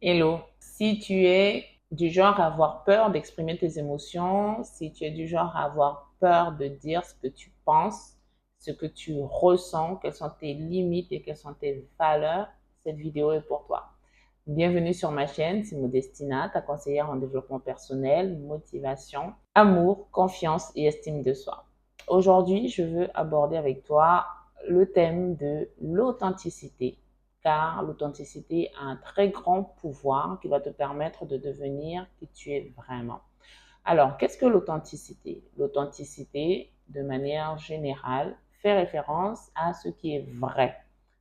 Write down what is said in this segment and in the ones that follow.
Hello, si tu es du genre à avoir peur d'exprimer tes émotions, si tu es du genre à avoir peur de dire ce que tu penses, ce que tu ressens, quelles sont tes limites et quelles sont tes valeurs, cette vidéo est pour toi. Bienvenue sur ma chaîne, c'est Modestina, ta conseillère en développement personnel, motivation, amour, confiance et estime de soi. Aujourd'hui, je veux aborder avec toi le thème de l'authenticité, car l'authenticité a un très grand pouvoir qui va te permettre de devenir qui tu es vraiment. Alors, qu'est-ce que l'authenticité? L'authenticité, de manière générale, fait référence à ce qui est vrai,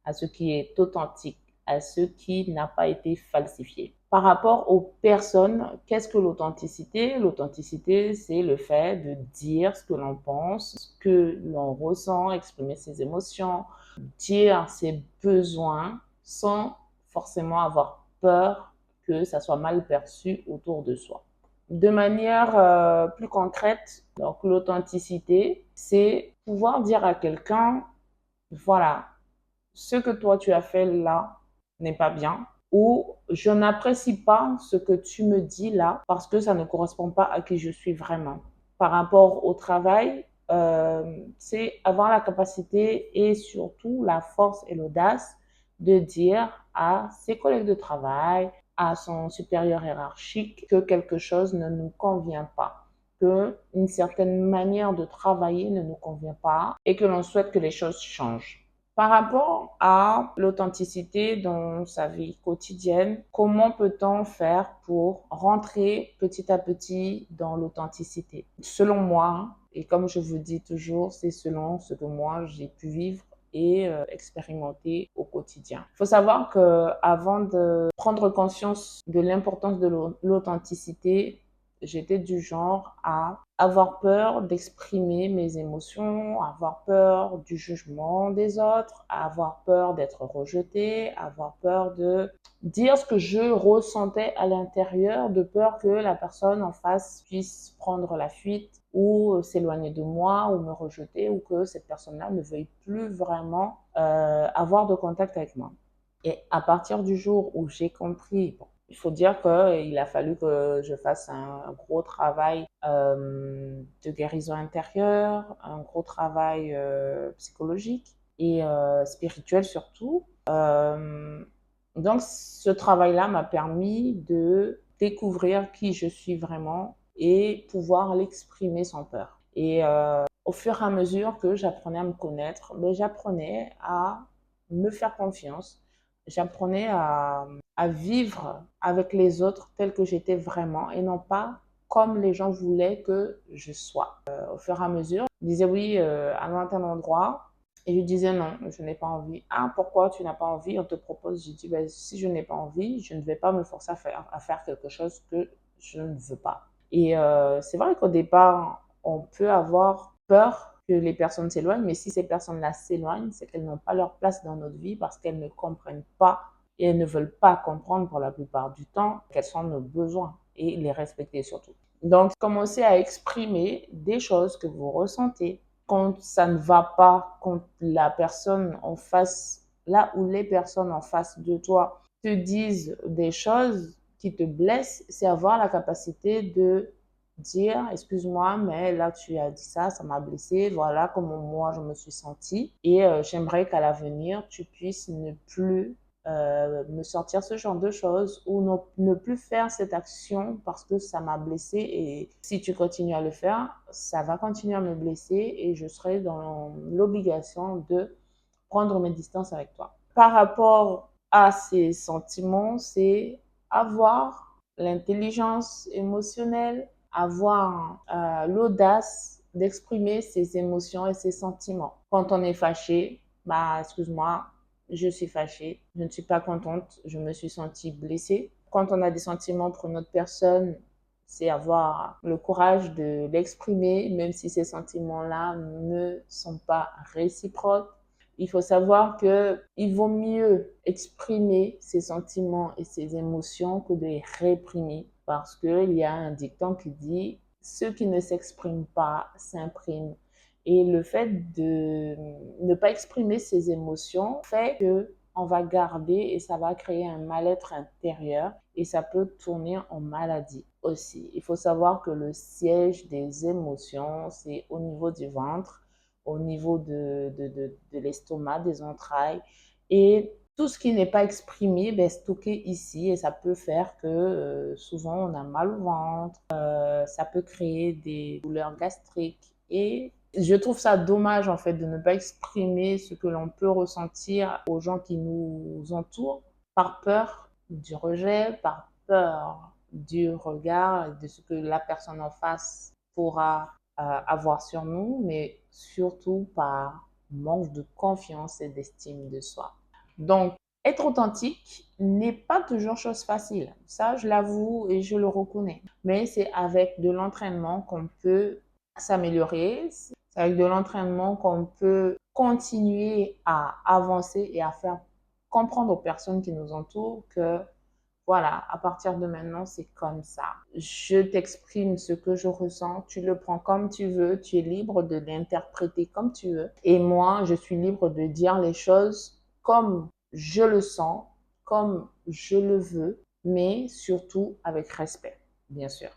à ce qui est authentique, à ce qui n'a pas été falsifié. Par rapport aux personnes, qu'est-ce que l'authenticité? L'authenticité, c'est le fait de dire ce que l'on pense, ce que l'on ressent, exprimer ses émotions, dire ses besoins sans forcément avoir peur que ça soit mal perçu autour de soi. De manière plus concrète, donc l'authenticité, c'est pouvoir dire à quelqu'un, voilà, ce que toi tu as fait là n'est pas bien, ou je n'apprécie pas ce que tu me dis là parce que ça ne correspond pas à qui je suis vraiment. Par rapport au travail, c'est avoir la capacité et surtout la force et l'audace de dire à ses collègues de travail, à son supérieur hiérarchique que quelque chose ne nous convient pas, que une certaine manière de travailler ne nous convient pas et que l'on souhaite que les choses changent. Par rapport à l'authenticité dans sa vie quotidienne, comment peut-on faire pour rentrer petit à petit dans l'authenticité? Selon moi, et comme je vous dis toujours, c'est selon ce que moi j'ai pu vivre et expérimenter au quotidien. Il faut savoir que avant de prendre conscience de l'importance de l'authenticité, j'étais du genre à avoir peur d'exprimer mes émotions, avoir peur du jugement des autres, avoir peur d'être rejetée, avoir peur de dire ce que je ressentais à l'intérieur, de peur que la personne en face puisse prendre la fuite ou s'éloigner de moi ou me rejeter ou que cette personne-là ne veuille plus vraiment avoir de contact avec moi. Et à partir du jour où j'ai compris, bon, il faut dire qu'il a fallu que je fasse un gros travail de guérison intérieure, un gros travail psychologique et spirituel surtout. Donc, ce travail-là m'a permis de découvrir qui je suis vraiment et pouvoir l'exprimer sans peur. Et au fur et à mesure que j'apprenais à me connaître, ben, j'apprenais à me faire confiance, j'apprenais à vivre avec les autres tel que j'étais vraiment et non pas comme les gens voulaient que je sois. Au fur et à mesure, je disais oui à un endroit et je disais non, je n'ai pas envie. Ah, pourquoi tu n'as pas envie? On te propose. Je dis ben, si je n'ai pas envie, je ne vais pas me forcer à faire quelque chose que je ne veux pas. Et c'est vrai qu'au départ, on peut avoir peur que les personnes s'éloignent, mais si ces personnes-là s'éloignent, c'est qu'elles n'ont pas leur place dans notre vie parce qu'elles ne comprennent pas et elles ne veulent pas comprendre pour la plupart du temps quels sont nos besoins et les respecter surtout. Donc, commencez à exprimer des choses que vous ressentez quand ça ne va pas, quand la personne en face, là où les personnes en face de toi te disent des choses qui te blessent, c'est avoir la capacité de dire excuse-moi mais là tu as dit ça, ça m'a blessé, voilà comment moi je me suis sentie et j'aimerais qu'à l'avenir tu puisses ne plus me sortir ce genre de choses ou ne plus faire cette action parce que ça m'a blessé et si tu continues à le faire, ça va continuer à me blesser et je serai dans l'obligation de prendre mes distances avec toi. Par rapport à ces sentiments, c'est avoir l'intelligence émotionnelle, avoir l'audace d'exprimer ses émotions et ses sentiments. Quand on est fâché, bah excuse-moi, je suis fâchée, je ne suis pas contente, je me suis sentie blessée. Quand on a des sentiments pour une autre personne, c'est avoir le courage de l'exprimer, même si ces sentiments-là ne sont pas réciproques. Il faut savoir qu'il vaut mieux exprimer ses sentiments et ses émotions que de les réprimer parce qu'il y a un dicton qui dit ceux qui ne s'expriment pas s'impriment. Et le fait de ne pas exprimer ses émotions fait que on va garder et ça va créer un mal-être intérieur et ça peut tourner en maladie aussi. Il faut savoir que le siège des émotions, c'est au niveau du ventre, au niveau de l'estomac, des entrailles et tout ce qui n'est pas exprimé est stocké ici et ça peut faire que souvent on a mal au ventre, ça peut créer des douleurs gastriques et je trouve ça dommage en fait de ne pas exprimer ce que l'on peut ressentir aux gens qui nous entourent par peur du rejet, par peur du regard, de ce que la personne en face pourra avoir sur nous, mais surtout par manque de confiance et d'estime de soi. Donc, être authentique n'est pas toujours chose facile. Ça, je l'avoue et je le reconnais. Mais c'est avec de l'entraînement qu'on peut s'améliorer. C'est avec de l'entraînement qu'on peut continuer à avancer et à faire comprendre aux personnes qui nous entourent que voilà, à partir de maintenant, c'est comme ça. Je t'exprime ce que je ressens, tu le prends comme tu veux, tu es libre de l'interpréter comme tu veux. Et moi, je suis libre de dire les choses comme je le sens, comme je le veux, mais surtout avec respect, bien sûr.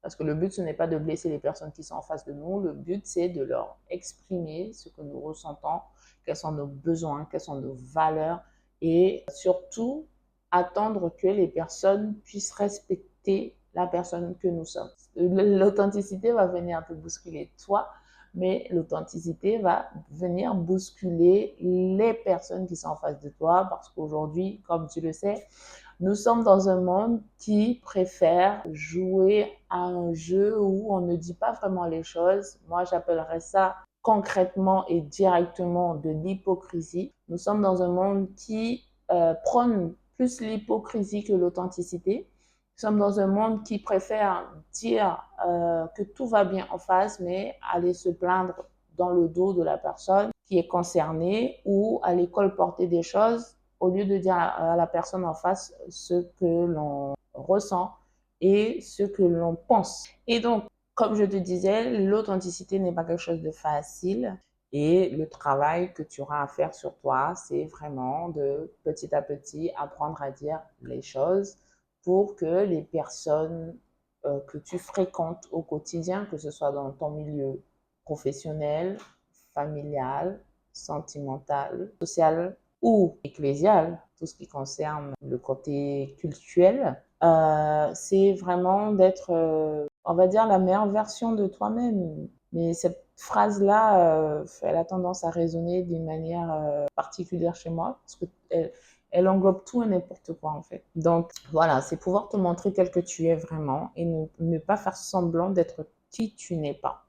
Parce que le but, ce n'est pas de blesser les personnes qui sont en face de nous. Le but, c'est de leur exprimer ce que nous ressentons, quels sont nos besoins, quelles sont nos valeurs et surtout attendre que les personnes puissent respecter la personne que nous sommes. L'authenticité va venir te bousculer toi, mais l'authenticité va venir bousculer les personnes qui sont en face de toi parce qu'aujourd'hui, comme tu le sais, nous sommes dans un monde qui préfère jouer à un jeu où on ne dit pas vraiment les choses. Moi, j'appellerais ça concrètement et directement de l'hypocrisie. Nous sommes dans un monde qui prône plus l'hypocrisie que l'authenticité. Nous sommes dans un monde qui préfère dire que tout va bien en face, mais aller se plaindre dans le dos de la personne qui est concernée ou à l'école porter des choses au lieu de dire à la personne en face ce que l'on ressent et ce que l'on pense. Et donc, comme je te disais, l'authenticité n'est pas quelque chose de facile. Et le travail que tu auras à faire sur toi, c'est vraiment de petit à petit apprendre à dire les choses pour que les personnes que tu fréquentes au quotidien, que ce soit dans ton milieu professionnel, familial, sentimental, social ou ecclésial, tout ce qui concerne le côté cultuel, c'est vraiment d'être, on va dire, la meilleure version de toi-même. Mais cette phrase-là, elle a tendance à résonner d'une manière particulière chez moi parce qu'elle elle englobe tout et n'importe quoi en fait. Donc voilà, c'est pouvoir te montrer tel que tu es vraiment et ne pas faire semblant d'être qui tu n'es pas.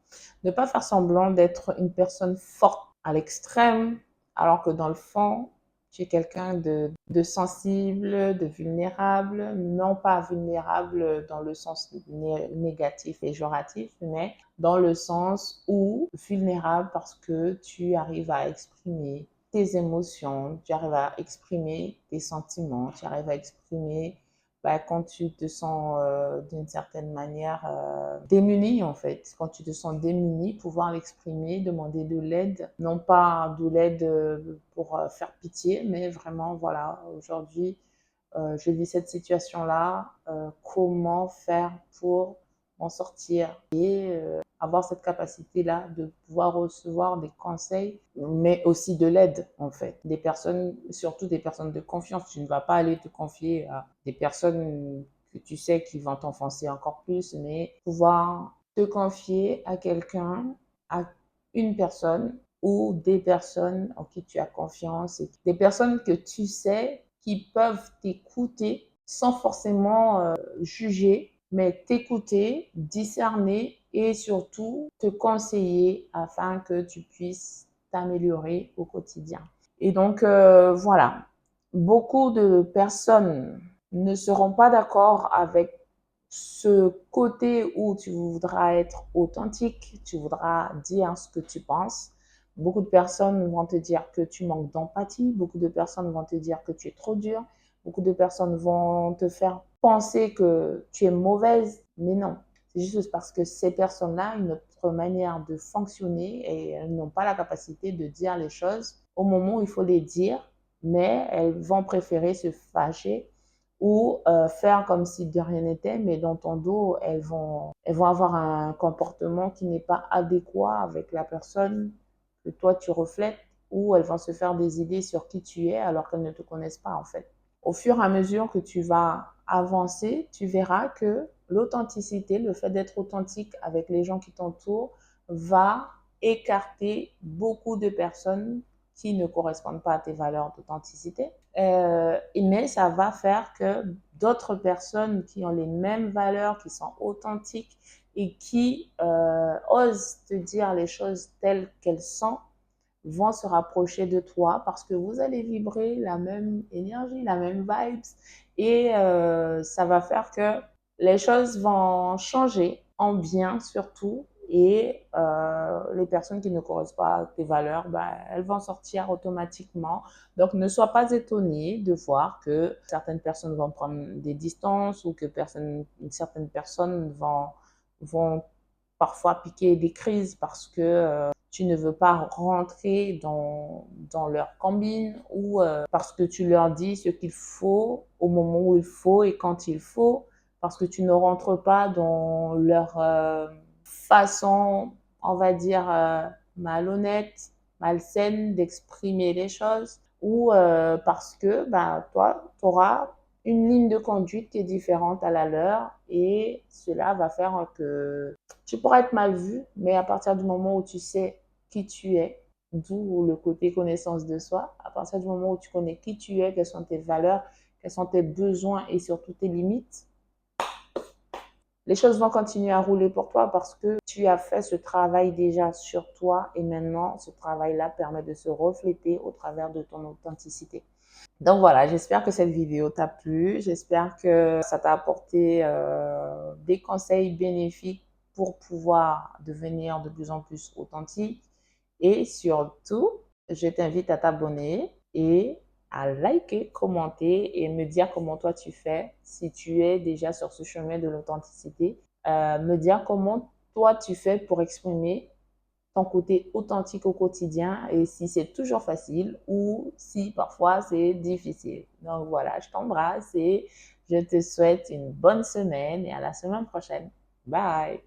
Ne pas faire semblant d'être une personne forte à l'extrême alors que dans le fond, tu es quelqu'un de sensible, de vulnérable, non pas vulnérable dans le sens négatif et péjoratif, mais dans le sens où vulnérable parce que tu arrives à exprimer tes émotions, tu arrives à exprimer tes sentiments, tu arrives à exprimer quand tu te sens d'une certaine manière démuni en fait. Quand tu te sens démuni, pouvoir l'exprimer, demander de l'aide, non pas de l'aide pour faire pitié, mais vraiment voilà, aujourd'hui je vis cette situation-là, comment faire pour m'en sortir et avoir cette capacité-là de pouvoir recevoir des conseils, mais aussi de l'aide, en fait. Des personnes, surtout des personnes de confiance. Tu ne vas pas aller te confier à des personnes que tu sais qui vont t'enfoncer encore plus, mais pouvoir te confier à quelqu'un, à une personne ou des personnes en qui tu as confiance, et des personnes que tu sais qui peuvent t'écouter sans forcément juger, mais t'écouter, discerner et surtout te conseiller afin que tu puisses t'améliorer au quotidien. Et donc voilà, beaucoup de personnes ne seront pas d'accord avec ce côté où tu voudras être authentique, tu voudras dire ce que tu penses. Beaucoup de personnes vont te dire que tu manques d'empathie, beaucoup de personnes vont te dire que tu es trop dur, beaucoup de personnes vont te faire penser que tu es mauvaise, mais non. C'est juste parce que ces personnes-là, une autre manière de fonctionner et elles n'ont pas la capacité de dire les choses au moment où il faut les dire mais elles vont préférer se fâcher ou faire comme si de rien n'était, mais dans ton dos, elles vont avoir un comportement qui n'est pas adéquat avec la personne que toi tu reflètes, ou elles vont se faire des idées sur qui tu es alors qu'elles ne te connaissent pas en fait. Au fur et à mesure que tu vas avancer, tu verras que l'authenticité, le fait d'être authentique avec les gens qui t'entourent, va écarter beaucoup de personnes qui ne correspondent pas à tes valeurs d'authenticité. Mais ça va faire que d'autres personnes qui ont les mêmes valeurs, qui sont authentiques et qui osent te dire les choses telles qu'elles sont, vont se rapprocher de toi parce que vous allez vibrer la même énergie, la même vibes, et ça va faire que les choses vont changer en bien surtout, et les personnes qui ne correspondent pas à tes valeurs, ben, elles vont sortir automatiquement. Donc ne sois pas étonné de voir que certaines personnes vont prendre des distances, ou que certaines personnes vont parfois piquer des crises parce que tu ne veux pas rentrer dans leur combine, ou parce que tu leur dis ce qu'il faut au moment où il faut et quand il faut, parce que tu ne rentres pas dans leur façon, on va dire, malhonnête, malsaine d'exprimer les choses, ou parce que bah, toi, tu auras une ligne de conduite qui est différente à la leur, et cela va faire que tu pourras être mal vu, mais à partir du moment où tu sais qui tu es, d'où le côté connaissance de soi, à partir du moment où tu connais qui tu es, quelles sont tes valeurs, quels sont tes besoins et surtout tes limites, les choses vont continuer à rouler pour toi parce que tu as fait ce travail déjà sur toi, et maintenant ce travail-là permet de se refléter au travers de ton authenticité. Donc voilà, j'espère que cette vidéo t'a plu, j'espère que ça t'a apporté des conseils bénéfiques pour pouvoir devenir de plus en plus authentique, et surtout, je t'invite à t'abonner et à liker, commenter et me dire comment toi tu fais si tu es déjà sur ce chemin de l'authenticité. Me dire comment toi tu fais pour exprimer ton côté authentique au quotidien, et si c'est toujours facile ou si parfois c'est difficile. Donc voilà, je t'embrasse et je te souhaite une bonne semaine et à la semaine prochaine. Bye!